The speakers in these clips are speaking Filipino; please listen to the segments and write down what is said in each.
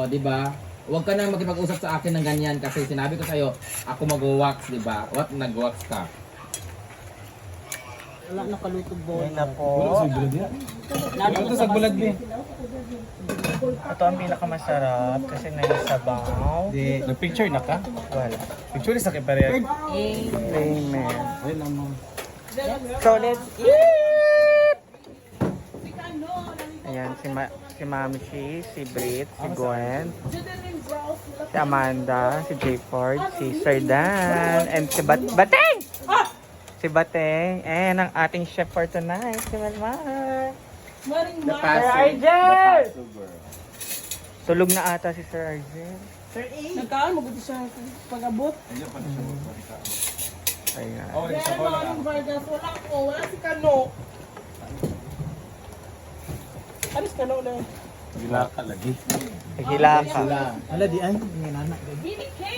O, di ba? Huwag ka na makipag-usap sa akin ng ganyan kasi sinabi ko sa'yo, ako mag-wax, di ba? What? Nag-wax ka. Wala nakalutog bola. Yan na po. Ito sa bulag din. Ito ang pinakamasarap kasi naisabaw. Nag-picture na ka? Wala. Picture sa kay pareha. Amen. Ay naman. So let's eat! Ayan, si Mami Chi, si Brit, si Gwen, si Amanda, si Jayford, si Sir Dan, and si Bateng! Si Bateng, and ang ating chef for tonight, si Malmar. Sir Argel! Tulog na ata si Sir Argel. Nagkaan, mabuti siya pag-abot. Ayan. Oh, isa ko lang. Wala ko, wala si Kano. Ano si Kano na? Gila ka lagi. Hila ka. Ala di ay, ninanak.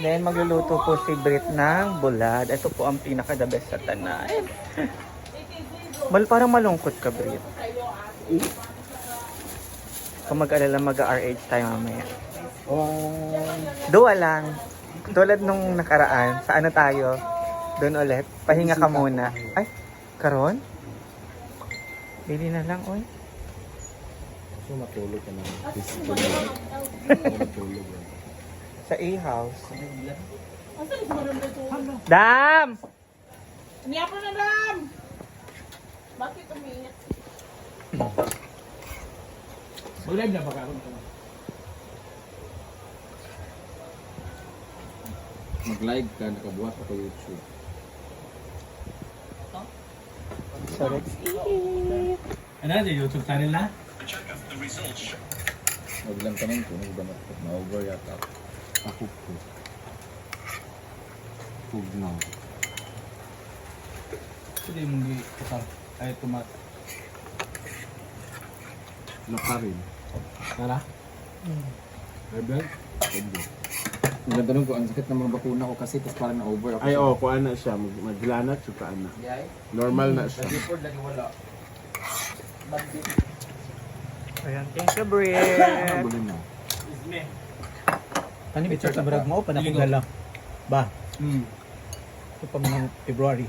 Then magluluto po si Brit ng bulad. Ito po ang pinaka-the best sa tanan. Parang malungkot ka, Brit. Kung mag-alala, mag-RH tayo mamaya. Dua lang. Tulad nung nakaraan, sa ano tayo? Doon ulit. Pahinga ka muna. Ay, karon? Bili na lang, oy. So, matulog ka na. Sa A-house. Asan si Madam Beto? Dam! Niya pa na Dam! Bakit umiingat? Mag-live na ba ka? Mag-live ka, nakabuhat ako YouTube. So let's eat. Ano na, YouTube channel na? Huwag lang ka nang tunog ba na-over yata. Ako po. Food na. Hindi mong di-kasar. Ay, tumat. Laka rin. Tara? Rebel? Rebel. Nagtanong ko, ang sakit ng mga bakuna ko kasi tapos parang na-over ako. Ay, kuha na siya. Maglanat siya ka na. Normal na siya. Before, lagi wala. Ayan, thank you, Brit. Nabulin na. Ano picture sa brag mo? Panakagala. Ba? Ito pa mga February.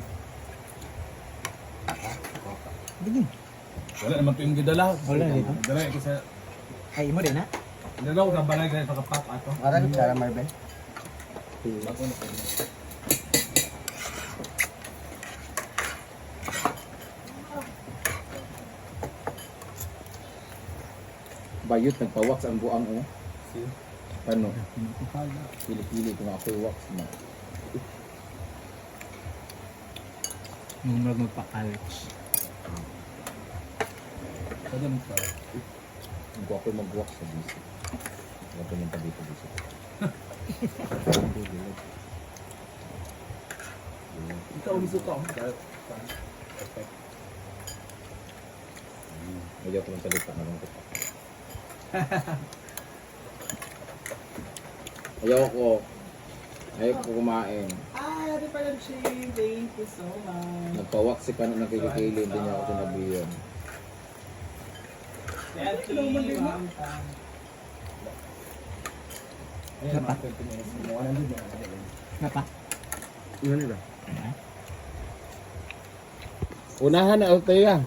Wala naman ko yung gidala. Wala dito. Dala ko sa... Ay, mo din ha? Dala ko sa balay ganyan sa kapak ato. Parang Sarah Marvel. Bayot, nagpa-wax ang buang o. Ano? Pili-pili kung ako wax mo. Nung magpa-college. Kada mo pa. Kung ako mag-wax sa busy. Huwag ko nang dito. Ikaw uliso ka. Ayaw ko ng salita na lang ko. Ayaw ko kumain. Happy pa lang siya. Thank you so much. Nagpa-wax si Kano ng kilikili, hindi niya ako sinabihan. Napa? Ano ba? Unahan na, Altea.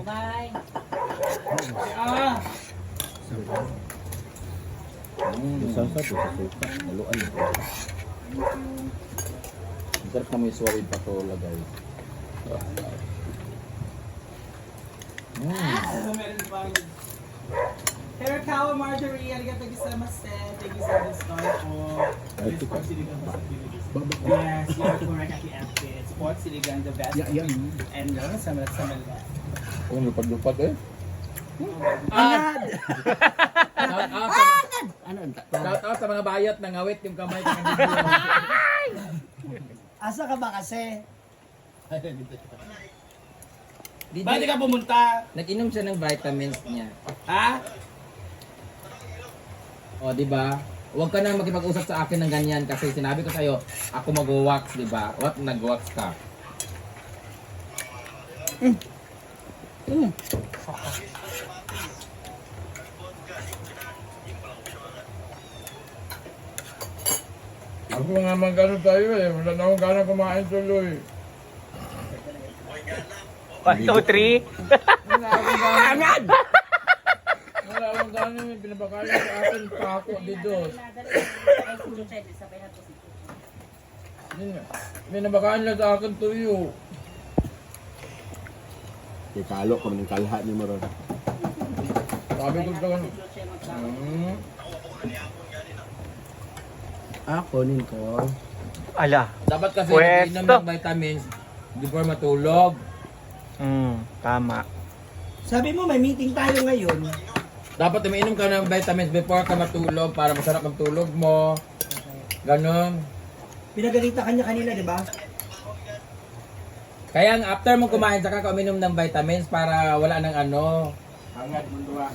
Bye. Sasa to sa suka. Maluan. Ang sarap na may suwawid pa to lagay. Terakawa Marjorie, arigato gozaimasu. Thank you so much po. Sports Siligan ba sa Pilipinas? Yes, you're correct at the outfit. Sports Siligan, the best. And sa Malala. Kung lupad-lupad eh. Shout out sa mga bayat na ngawit yung kamay ng Asa ka ba kasi? Bakit ka pumunta? Nag-inom siya ng vitamins niya. Ha? O, di ba? Huwag ka na makipag-usap sa akin ng ganyan kasi sinabi ko sa'yo, ako mag-wax, di ba? What? Nag-wax ka? Ako nga magano tayo eh. Wala na akong gana kumain tuloy. 1, 2, 3. Wala akong gana. Wala akong gana. May pinapakain sa akin pa ako dito. May nabakain lang sa akin tuyo. Kay kalo ko ng kalha ni Maron. Sabi ko sa kanya. Kunin ko. Ala. Dapat kasi Pwesto. inom ng vitamins before matulog. Tama. Sabi mo, may meeting tayo ngayon. Dapat umiinom ka ng vitamins before ka matulog para masarap ang tulog mo. Ganon. Pinagalita kanya kanina, di ba? Kaya after mo kumain, saka ka uminom ng vitamins para wala nang ano. Hangad mo doon.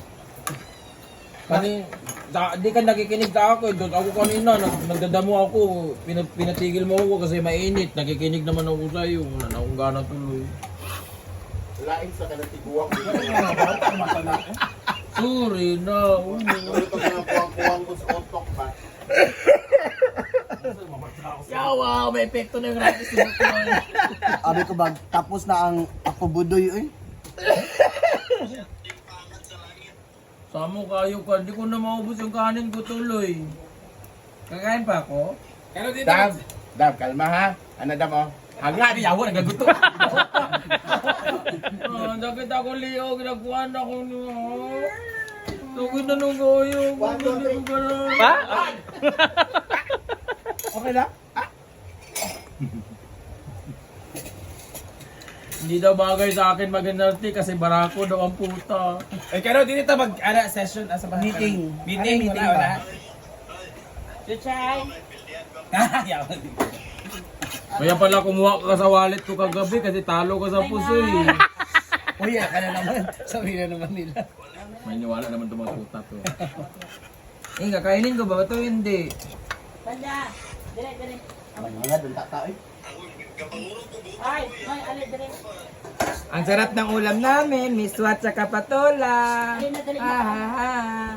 Di ka nakikinig sa ako. Ako kanina, nagdadamo ako. Pinatigil mo ako kasi mainit. Nakikinig naman ako sa iyo. Wala na akong gana tuloy. Lain sa kanatiguwang. Sorry na. Ito ka na puwang-puwang ko sa otok ba? Yawa, may epekto na yung rapis mo. Abi ko bag tapos na ang ako budoy oy. Samo kayo ka. Hindi ko na maubos yung kanin ko tuloy. Kakain pa ako? Pero dito. Dab, kalma ha. Ano dam oh? Haga, di yawa, nagaguto. Sakit ako liyo, ginagkuhan ako niyo. Sakit na nung kayo. Ha? Okay na? Hindi daw bagay sa akin mag-inarte kasi barako daw ang puta. Pero dito session sa Meeting. Meeting, Ano yung meeting wala, ba? wala. Chuchay! Kaya pala kumuha ka sa wallet ko kagabi kasi talo ka sa puso eh. Uy, ka na naman. Sabi na naman nila. May niwala naman itong mga puta to. Kakainin ko ba? Ito hindi. Tanda, dire. Mga dun tata oy. Ay, ale dire. Ang sarap ng ulam namin, miswat sa kapatola. Dali na. Ha ha ha.